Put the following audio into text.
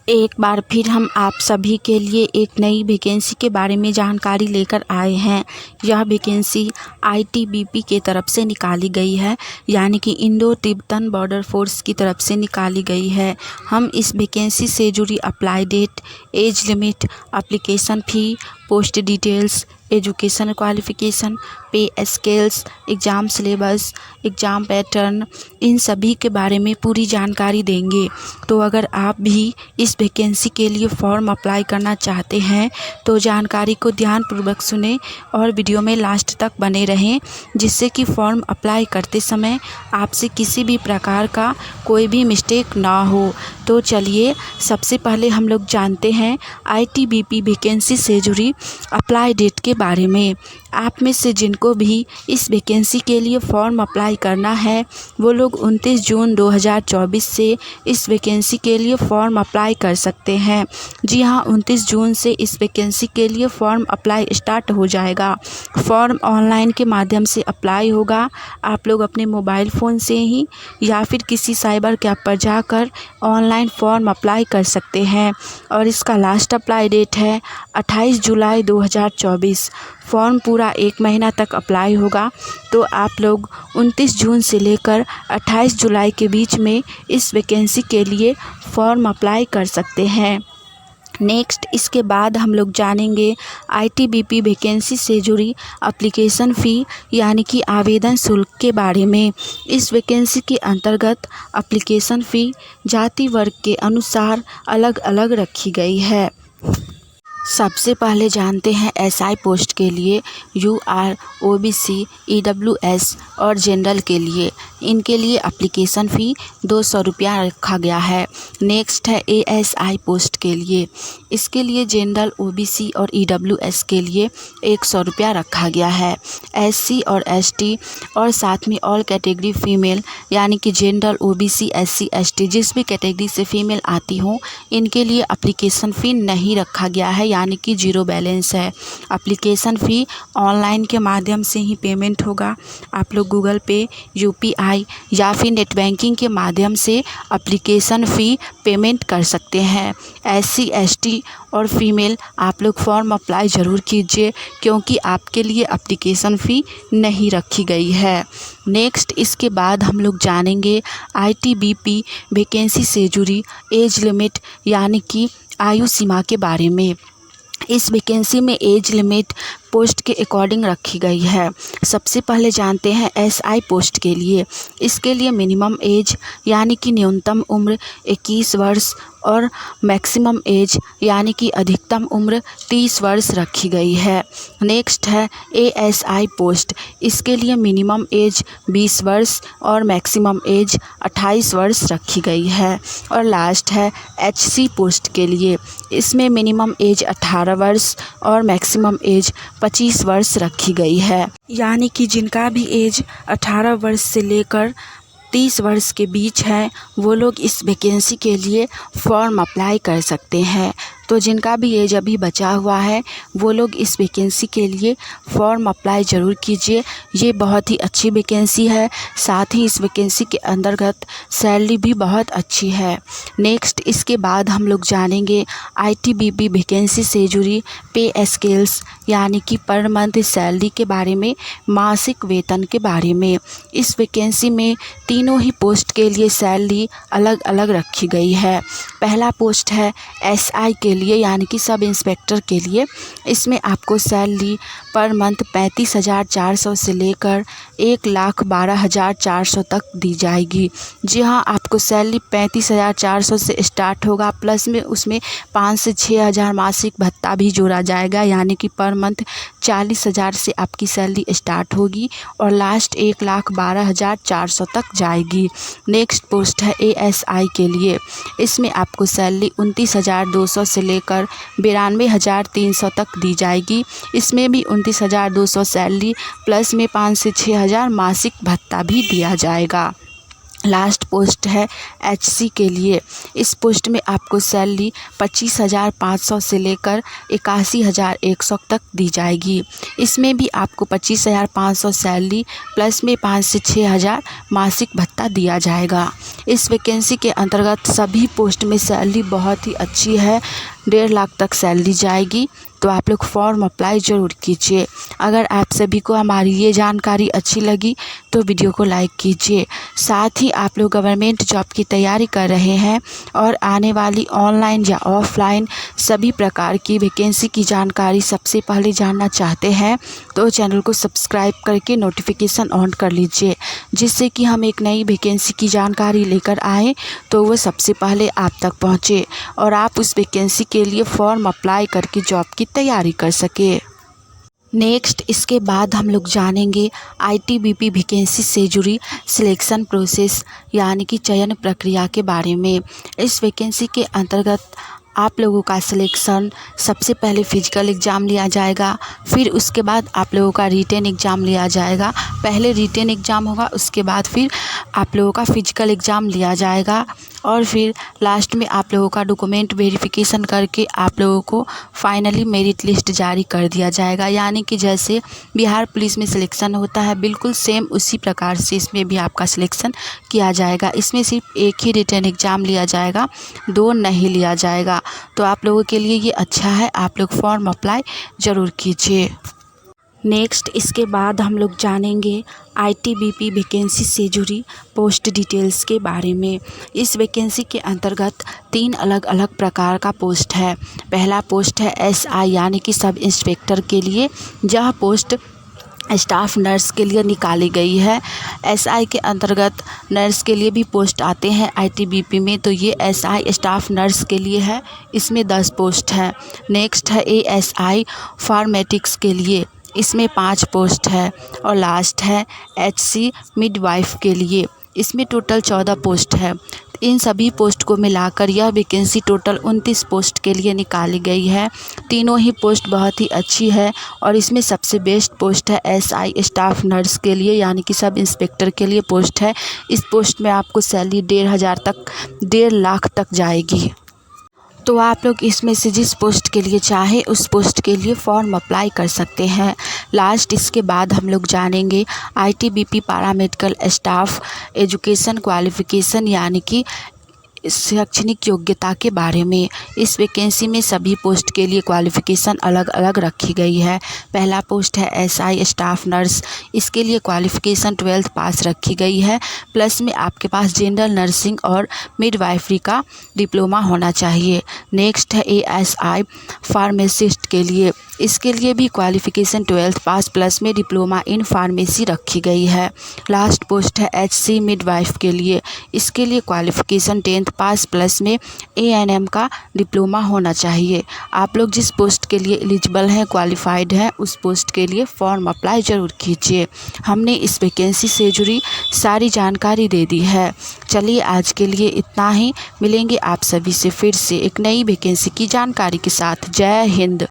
एक बार फिर हम आप सभी के लिए एक नई वैकेंसी के बारे में जानकारी लेकर आए हैं। यह वैकेंसी आईटीबीपी के तरफ से निकाली गई है, यानी कि इंडो तिब्बतन बॉर्डर फोर्स की तरफ से निकाली गई है। हम इस वैकेंसी से जुड़ी apply date, age limit, application fee, post details, education qualification, pay scales, exam syllabus, exam pattern, इन सभी के बारे में पूरी जानकारी देंगे। तो अगर आप भी इस वैकेंसी के लिए फॉर्म अप्लाई करना चाहते हैं तो जानकारी को ध्यानपूर्वक सुनें और वीडियो में लास्ट तक बने रहें, जिससे कि फॉर्म अप्लाई करते समय आपसे किसी भी प्रकार का कोई भी मिस्टेक ना हो। तो चलिए सबसे पहले हम लोग जानते हैं आईटीबीपी वैकेंसी से जुड़ी अप्लाई डेट के बारे में। आप में से जिनको भी इस वैकेंसी के लिए फॉर्म अप्लाई करना है वो लोग 29 जून 2024 से इस वैकेंसी के लिए फॉर्म अप्लाई कर सकते हैं। जी हाँ, 29 जून से इस वैकेंसी के लिए फॉर्म अप्लाई स्टार्ट हो जाएगा। फॉर्म ऑनलाइन के माध्यम से अप्लाई होगा। आप लोग अपने मोबाइल फ़ोन से ही या फिर किसी साइबर कैफ़े पर जाकर ऑनलाइन फॉर्म अप्लाई कर सकते हैं और इसका लास्ट अप्लाई डेट है 28 जुलाई 2024। फॉर्म पूरा 1 महीना तक अप्लाई होगा। तो आप लोग 29 जून से लेकर 28 जुलाई के बीच में इस वैकेंसी के लिए फॉर्म अप्लाई कर सकते हैं। नेक्स्ट, इसके बाद हम लोग जानेंगे आईटीबीपी वैकेंसी से जुड़ी एप्लीकेशन फ़ी यानी कि आवेदन शुल्क के बारे में। इस वैकेंसी के अंतर्गत एप्लीकेशन फ़ी जाति वर्ग के अनुसार अलग अलग रखी गई है। सबसे पहले जानते हैं एसआई पोस्ट के लिए यूआर, ओबीसी, ईडब्ल्यूएस और जनरल के लिए। इनके लिए एप्लीकेशन फ़ी 200 रुपया रखा गया है। नेक्स्ट है एएसआई पोस्ट के लिए। इसके लिए जनरल, ओबीसी और ईडब्ल्यूएस के लिए 100 रुपया रखा गया है। एससी और एसटी और साथ में ऑल कैटेगरी फ़ीमेल यानी कि जनरल, ओबीसी, एससी, एसटी जिस भी कैटेगरी से फ़ीमेल आती हों इनके लिए एप्लीकेशन फ़ी नहीं रखा गया है, यानी कि ज़ीरो बैलेंस है। एप्लीकेशन फ़ी ऑनलाइन के माध्यम से ही पेमेंट होगा। आप लोग गूगल पे, यूपीआई या फिर नेट बैंकिंग के माध्यम से एप्लीकेशन फ़ी पेमेंट कर सकते हैं। एससी, एसटी और फीमेल आप लोग फॉर्म अप्लाई ज़रूर कीजिए, क्योंकि आपके लिए एप्लीकेशन फ़ी नहीं रखी गई है। नेक्स्ट, इसके बाद हम लोग जानेंगे आईटीबीपी वैकेंसी से जुड़ी एज लिमिट यानी कि आयु सीमा के बारे में। इस वैकेंसी में एज लिमिट पोस्ट के अकॉर्डिंग रखी गई है। सबसे पहले जानते हैं एसआई पोस्ट के लिए। इसके लिए मिनिमम एज यानी कि न्यूनतम उम्र 21 वर्ष और मैक्सिमम एज यानी कि अधिकतम उम्र 30 वर्ष रखी गई है। नेक्स्ट है एएसआई पोस्ट। इसके लिए मिनिमम एज 20 वर्ष और मैक्सिमम एज 28 वर्ष रखी गई है। और लास्ट है एचसी पोस्ट के लिए। इसमें मिनिमम एज 18 वर्ष और मैक्सिमम एज 25 वर्ष रखी गई है, यानी कि जिनका भी एज 18 वर्ष से लेकर 30 वर्ष के बीच है वो लोग इस वैकेंसी के लिए फॉर्म अप्लाई कर सकते हैं। तो जिनका भी एज अभी बचा हुआ है वो लोग इस वैकेंसी के लिए फॉर्म अप्लाई ज़रूर कीजिए। ये बहुत ही अच्छी वैकेंसी है, साथ ही इस वैकेंसी के अंतर्गत सैलरी भी बहुत अच्छी है। नेक्स्ट, इसके बाद हम लोग जानेंगे आईटीबीपी वैकेंसी से जुड़ी पे स्केल्स यानी कि पर मंथ सैलरी के बारे में, मासिक वेतन के बारे में। इस वैकेंसी में तीनों ही पोस्ट के लिए सैलरी अलग अलग रखी गई है। पहला पोस्ट है एसआई के लिए यानी कि सब इंस्पेक्टर के लिए। इसमें आपको सैलरी पर मंथ 35,400 से लेकर 1,12,400 तक दी जाएगी। जी हाँ, आपको सैलरी 35,400 से स्टार्ट होगा, प्लस में उसमें 5 से 6,000 मासिक भत्ता भी जोड़ा जाएगा, यानी कि पर मंथ 40,000 से आपकी सैलरी स्टार्ट होगी और लास्ट 1,12,400 तक जाएगी। नेक्स्ट पोस्ट है एएसआई के लिए। इसमें आपको सैलरी 29,200 से लेकर 92,300 तक दी जाएगी। इसमें भी 29,200 सैलरी प्लस में 5 से 6,000 मासिक भत्ता भी दिया जाएगा। लास्ट पोस्ट है एचसी के लिए। इस पोस्ट में आपको सैलरी 25,500 से लेकर 81,100 तक दी जाएगी। इसमें भी आपको 25,500 सैलरी प्लस में 5 से 6,000 मासिक भत्ता दिया जाएगा। इस वैकेंसी के अंतर्गत सभी पोस्ट में सैलरी बहुत ही अच्छी है, 1.5 लाख तक सैलरी जाएगी। तो आप लोग फॉर्म अप्लाई ज़रूर कीजिए। अगर आप सभी को हमारी ये जानकारी अच्छी लगी तो वीडियो को लाइक कीजिए। साथ ही आप लोग गवर्नमेंट जॉब की तैयारी कर रहे हैं और आने वाली ऑनलाइन या ऑफलाइन सभी प्रकार की वैकेंसी की जानकारी सबसे पहले जानना चाहते हैं तो चैनल को सब्सक्राइब करके नोटिफिकेशन ऑन कर लीजिए, जिससे कि हम एक नई वैकेंसी की जानकारी लेकर आएँ तो वो सबसे पहले आप तक पहुँचे और आप उस वैकेंसी के लिए फॉर्म अप्लाई करके जॉब की तैयारी कर सके। नेक्स्ट इसके बाद हम लोग जानेंगे आईटीबीपी वैकेंसी से जुड़ी सिलेक्शन प्रोसेस यानी कि चयन प्रक्रिया के बारे में। इस वैकेंसी के अंतर्गत आप लोगों का सिलेक्शन सबसे पहले फ़िज़िकल एग्ज़ाम लिया जाएगा, फिर उसके बाद आप लोगों का रिटन एग्ज़ाम लिया जाएगा। पहले रिटन एग्ज़ाम होगा, उसके बाद फिर आप लोगों का फ़िज़िकल एग्ज़ाम लिया जाएगा और फिर लास्ट में आप लोगों का डॉक्यूमेंट वेरिफिकेशन करके आप लोगों को फाइनली मेरिट लिस्ट जारी कर दिया जाएगा। यानी कि जैसे बिहार पुलिस में सिलेक्शन होता है बिल्कुल सेम उसी प्रकार से इसमें भी आपका सिलेक्शन किया जाएगा। इसमें सिर्फ एक ही रिटन एग्ज़ाम लिया जाएगा, 2 नहीं लिया जाएगा। तो आप लोगों के लिए ये अच्छा है, आप लोग फॉर्म अप्लाई ज़रूर कीजिए। नेक्स्ट इसके बाद हम लोग जानेंगे आईटीबीपी वैकेंसी से जुड़ी पोस्ट डिटेल्स के बारे में। इस वैकेंसी के अंतर्गत 3 अलग अलग प्रकार का पोस्ट है। पहला पोस्ट है एसआई यानी कि सब इंस्पेक्टर के लिए। यह पोस्ट स्टाफ नर्स के लिए निकाली गई है। एसआई के अंतर्गत नर्स के लिए भी पोस्ट आते हैं आईटीबीपी में, तो ये एसआई स्टाफ नर्स के लिए है, इसमें 10 पोस्ट है। नेक्स्ट है एएसआई फार्मेटिक्स के लिए, इसमें 5 पोस्ट है। और लास्ट है एचसी मिडवाइफ के लिए, इसमें टोटल 14 पोस्ट है। इन सभी पोस्ट को मिलाकर यह वैकेंसी टोटल 29 पोस्ट के लिए निकाली गई है। तीनों ही पोस्ट बहुत ही अच्छी है और इसमें सबसे बेस्ट पोस्ट है एसआई स्टाफ नर्स के लिए यानी कि सब इंस्पेक्टर के लिए पोस्ट है। इस पोस्ट में आपको सैलरी 1.5 लाख तक जाएगी। तो आप लोग इसमें से जिस पोस्ट के लिए चाहे उस पोस्ट के लिए फॉर्म अप्लाई कर सकते हैं। लास्ट इसके बाद हम लोग जानेंगे ITBP paramedical staff education qualification यानी कि शैक्षणिक योग्यता के बारे में। इस वैकेंसी में सभी पोस्ट के लिए क्वालिफ़िकेशन अलग अलग रखी गई है। पहला पोस्ट है एसआई स्टाफ नर्स, इसके लिए क्वालिफ़िकेशन 12th पास रखी गई है, प्लस में आपके पास जनरल नर्सिंग और मिडवाइफरी का डिप्लोमा होना चाहिए। नेक्स्ट है एएसआई फार्मासिस्ट के लिए, इसके लिए भी क्वालिफ़िकेशन 12th पास प्लस में डिप्लोमा इन फार्मेसी रखी गई है। लास्ट पोस्ट है एचसी मिडवाइफ के लिए, इसके लिए क्वालिफ़िकेशन 10th पास प्लस में एएनएम का डिप्लोमा होना चाहिए। आप लोग जिस पोस्ट के लिए एलिजिबल हैं, क्वालिफाइड हैं, उस पोस्ट के लिए फॉर्म अप्लाई ज़रूर कीजिए। हमने इस वैकेंसी से जुड़ी सारी जानकारी दे दी है। चलिए आज के लिए इतना ही, मिलेंगे आप सभी से फिर से एक नई वैकेंसी की जानकारी के साथ। जय हिंद।